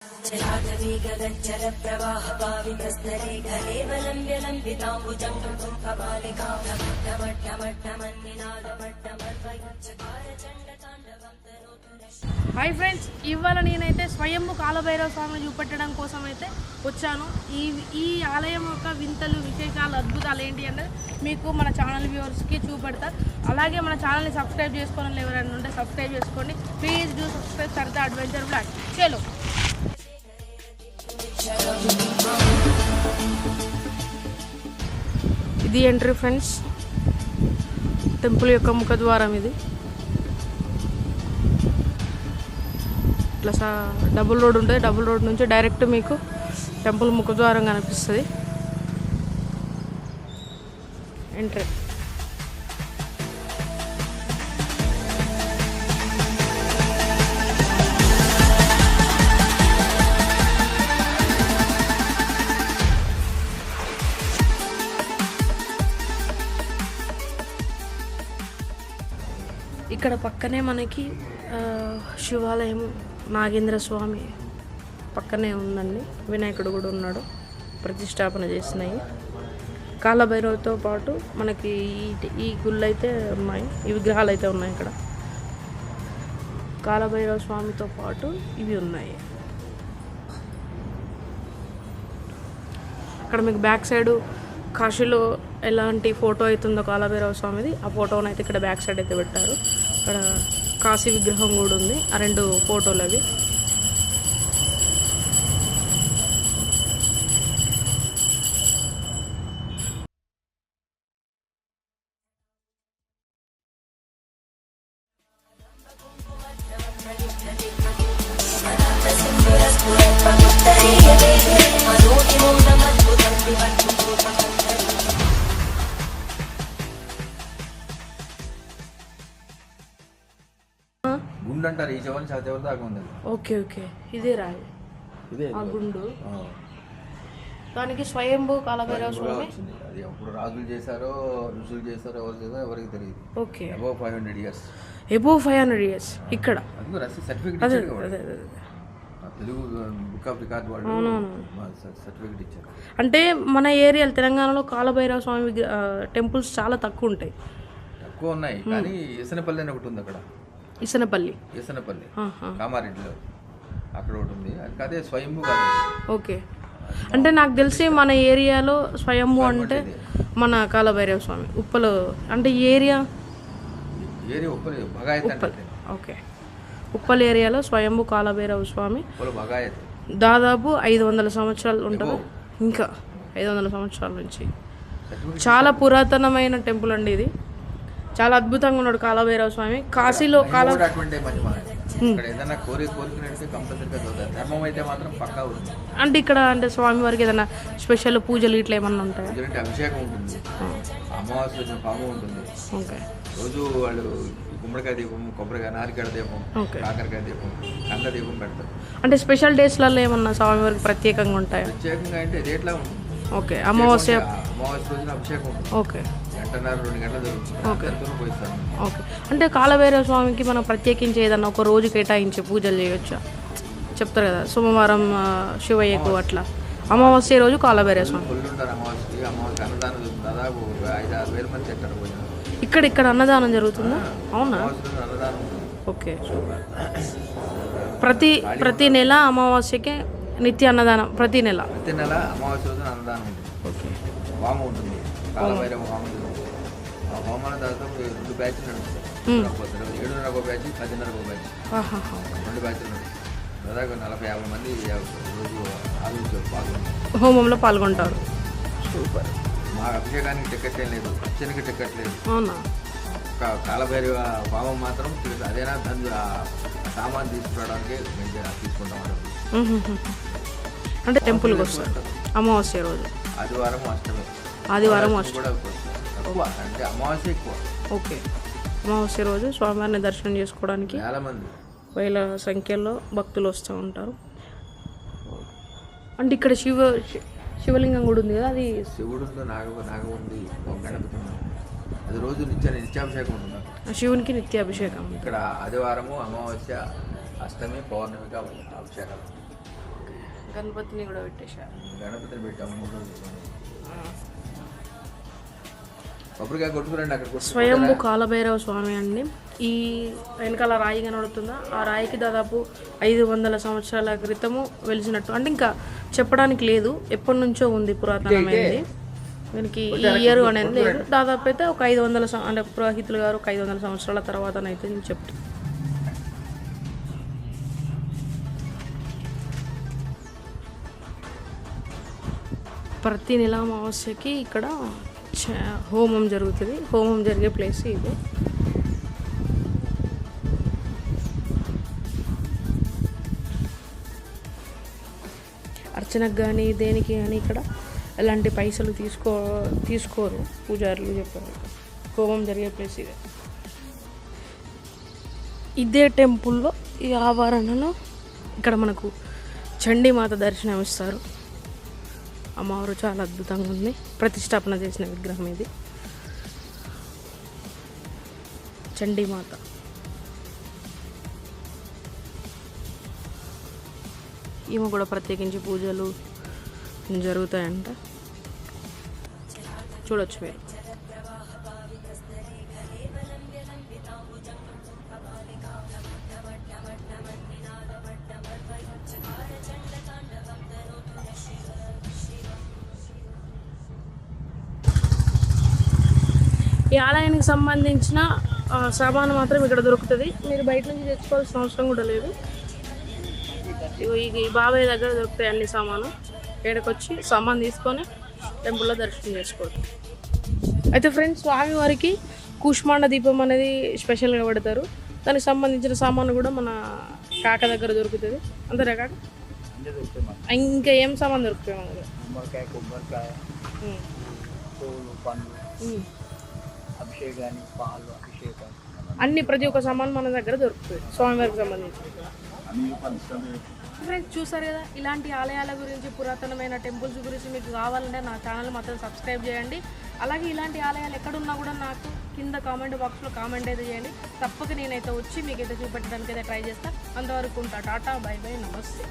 Hi friends, ఇవాళ నేనైతే స్వయంభూ కాలభైరవ స్వామిని చూపెట్టడం కోసం అయితే వచ్చాను. ఈ ఆలయం యొక్క వింతలు, విశేషాలు, అద్భుతాలు ఏంటి అనేది మీకు మన ఛానల్ వ్యూవర్స్కి చూపెడతారు. అలాగే మన ఛానల్ని సబ్స్క్రైబ్ చేసుకోవడం ఎవరైనా ఉంటే సబ్స్క్రైబ్ చేసుకోండి. ప్లీజ్ డూ సబ్స్క్రైబ్ సరదా అడ్వెంచర్ బ్లాగ్. చలో, ఇది ఎంట్రీ ఫ్రెండ్స్, టెంపుల్ యొక్క ముఖద్వారం. ఇది ఇట్లా డబుల్ రోడ్ ఉంటుంది. డబుల్ రోడ్ నుంచి డైరెక్ట్ మీకు టెంపుల్ ముఖద్వారం కనిపిస్తుంది. ఎంట్రీ ఇక్కడ పక్కనే మనకి శివాలయం, నాగేంద్ర స్వామి పక్కనే ఉందండి. వినాయకుడు కూడా ఉన్నాడు, ప్రతిష్టాపన చేసినాయి. కాలభైరవతో పాటు మనకి ఈ గుళ్ళు అయితే ఉన్నాయి, ఈ విగ్రహాలు అయితే ఉన్నాయి. ఇక్కడ కాలభైరవ స్వామితో పాటు ఇవి ఉన్నాయి. అక్కడ మీకు బ్యాక్ సైడ్ కాశీలో ఎలాంటి ఫోటో అవుతుందో కాలభైరవ స్వామిది, ఆ ఫోటోని అయితే ఇక్కడ బ్యాక్ సైడ్ అయితే పెట్టారు. ఇక్కడ కాశీ విగ్రహం కూడా ఉంది, ఆ రెండు ఫోటోలు అవి. గుండు అంటారు, ఈ చెవరి చివరి దాకా ఉంది. ఓకే ఓకే, ఇదే రాయి, ఇదే ఆ గుండు. దానికి స్వయంభూ కాలభైరవ స్వామి అది అప్పుడు రాజులు చేశారో, ఋషులు చేశారో, ఎవరు చేశారో ఎవరికి తెలియదు. Okay, above 500 years. Above 500 years ఇక్కడ certificate Telugu book of record వాళ్ళు సర్టిఫికెట్ ఇచ్చారు. అంటే మన ఏరియాలో తెలంగాణలో కాలభైరవ స్వామి టెంపుల్స్ చాలా తక్కువ ఉంటాయి. తక్కువ ఉన్నాయి, కానీ ఇసనపల్లి అని ఒకటి ఉంది. అక్కడ ఇసనపల్లి కామారెడ్డిలో అక్కడ ఒకటి ఉంది. అదే స్వయంభూ. ఓకే, అంటే నాకు తెలిసి మన ఏరియాలో స్వయంభూ అంటే మన కాలభైరవ స్వామి ఉప్పలు, అంటే ఏరియా ఉప్పల్ ఓకే, ఉప్పల్ ఏరియాలో స్వయంభూ కాలభైరవ స్వామి బగాయత్ దాదాపు 500 సంవత్సరాలు ఉంటుంది. ఇంకా 500 సంవత్సరాల నుంచి చాలా పురాతనమైన టెంపుల్ అండి ఇది. చాలా అద్భుతంగా ఉన్నాడు కాలభైరవ స్వామి. కాశీలో అంటే ఇక్కడ అంటే స్వామి వారికి ఏదైనా స్పెషల్ పూజలు ఇట్లా ఏమన్నా ఉంటాయా? అభిషేకం ఉంటుంది, అమావాస్య పాము ఉంటుంది. ఓకే, రోజు వాళ్ళు గుమ్మడికాయ దీపం, కొబ్బరికాయ, నారికాయ దీపం, కాకరకాయ దీపం, కంద దీపం పెడతారు. అంటే స్పెషల్ డేస్లలో ఏమన్నా స్వామి వారికి ప్రత్యేకంగా ఉంటాయా? ప్రత్యేకంగా అంటే రేట్లా ఉంటుంది. ఓకే, అమావాస్య రోజున అభిషేకం ఉంటుంది. ఓకే, 1:30-2 గంటలు జరుగుతుంది. ఓకే, అంటే కాలభైరవ స్వామికి మనం ప్రత్యేకించి ఏదన్నా ఒక రోజు కేటాయించి పూజలు చేయొచ్చా? చెప్తారు కదా, సోమవారం శివయ్యకు అట్లా, అమావాస్య రోజు కాలభైరవ స్వామి అమావాస్య అన్నదానం దాదాపు 5-6 వేల మంది తింటారు. ఇక్కడ అన్నదానం జరుగుతుందా? అవునా? ఓకే, ప్రతి నెల అమావాస్యకి నిత్య అన్నదానం, ప్రతి నెల అమావాస్య రోజున అన్నదానం ఉంటుంది. ఓకే, హోమం ఉంటుంది, కాలభైరవ హోమం. ఆ హోమాల దాదాపు 2 బ్యాచ్లు నడుస్తాయి. 7:30 బ్యాచ్, 10:30 బ్యాచ్, 2 బ్యాచ్లు నడుస్తాయి. దాదాపు 40-50 మంది రోజు హోమంలో పాల్గొంటారు. సూపర్. మా అభిషేకానికి టికెట్ ఏం లేదు, అర్చనకి టికెట్ లేదు. అవునా? కాలభైరవ హోమం మాత్రం అదేనా దాని సామాన్ తీసుకురావడానికి తీసుకుంటాం. అంటే టెంపుల్కి వస్తారు అమావాస్య రోజు, ఆదివారం, అష్టమి, ఆదివారం కూడా ఎక్కువ, అంటే అమావాస్య ఎక్కువ. ఓకే, అమావాస్య రోజు స్వామివారిని దర్శనం చేసుకోవడానికి చాలా మంది, వేల సంఖ్యలో భక్తులు వస్తూ ఉంటారు. అంటే ఇక్కడ శివలింగం కూడా ఉంది కదా, అది శివుడు నాగ ఉంది, గణపతి ఉంది. అది రోజు నిత్యాభిషేకం ఉంటుంది. శివునికి నిత్యాభిషేకం. ఇక్కడ ఆదివారము, అమావాస్య, అష్టమి, పౌర్ణమిగా అభిషేకాలు. గణపతిని కూడా పెట్టేశారు. గణపతిని పెట్టాము 3 రోజులు. కొబ్బరికాయ కొట్టుకురండి అక్కడ. స్వయంభు కాలభైరవ స్వామి అండి. ఈ వెనకాల రాయి కనబడుతుందా, ఆ రాయికి దాదాపు 500 సంవత్సరాల క్రితము వెలిసినట్టు, అంటే ఇంకా చెప్పడానికి లేదు, ఎప్పటి నుంచో ఉంది, పురాతనమైనది. దీనికి ఈ ఇయర్ అనేది లేదు, దాదాపు అయితే ఒక 500 అంటే పురోహితులు గారు ఒక 500 సంవత్సరాల తర్వాతనైతే నేను చెప్తాను. ప్రతి నెల అమావాస్యకి ఇక్కడ హోమం జరుగుతుంది. హోమం జరిగే ప్లేస్ ఇది. అర్చనకు కానీ దేనికి కానీ ఇక్కడ ఎలాంటి పైసలు తీసుకోరు పూజారులు చెప్పారు. హోమం జరిగే ప్లేస్ ఇదే. ఇదే టెంపుల్లో ఈ ఆవరణలో ఇక్కడ మనకు చండీమాత దర్శనం ఇస్తారు. అమ్మవారు చాలా అద్భుతంగా ఉంది. ప్రతిష్టాపన చేసిన విగ్రహం ఇది చండీమాత. ఈమె కూడా ప్రత్యేకించి పూజలు జరుగుతాయంట, చూడొచ్చు మీరు. ఈ ఆలయానికి సంబంధించిన సామాను మాత్రం ఇక్కడ దొరుకుతుంది. మీరు బయట నుంచి తెచ్చుకోవాల్సిన అవసరం కూడా లేదు. ఈ బాబాయ్ దగ్గర దొరుకుతాయి అన్ని సామాను. ఇక్కడికి వచ్చి సామాన్ తీసుకొని టెంపుల్లో దర్శనం చేసుకోవచ్చు. అయితే ఫ్రెండ్స్, స్వామివారికి కూష్మాండ దీపం అనేది స్పెషల్గా పెడతారు. దానికి సంబంధించిన సామాను కూడా మన కాక దగ్గర దొరుకుతుంది. అంతేనా కాక? ఇంకా ఏం సామాన్ దొరుకుతాయి మన దగ్గర? కొబ్బరికాయ, పూలు, పండ్లు, అభిషేకాన్ని, పాలు, అభిషేకం, అన్ని ప్రతి ఒక్క సామాన్ మన దగ్గర దొరుకుతుంది స్వామివారికి సంబంధించి. ఫ్రెండ్స్, చూసారు కదా, ఇలాంటి ఆలయాల గురించి, పురాతనమైన టెంపుల్స్ గురించి మీకు కావాలంటే నా ఛానల్ మాత్రం సబ్స్క్రైబ్ చేయండి. అలాగే ఇలాంటి ఆలయాలు ఎక్కడున్నా కూడా నాకు కింద కామెంట్ బాక్స్లో కామెంట్ అయితే చేయండి. తప్పక నేనైతే వచ్చి మీకైతే చూపెట్టడానికి అయితే ట్రై చేస్తాను. అంతవరకు ఉంటా. టాటా, బై బై, నమస్తే.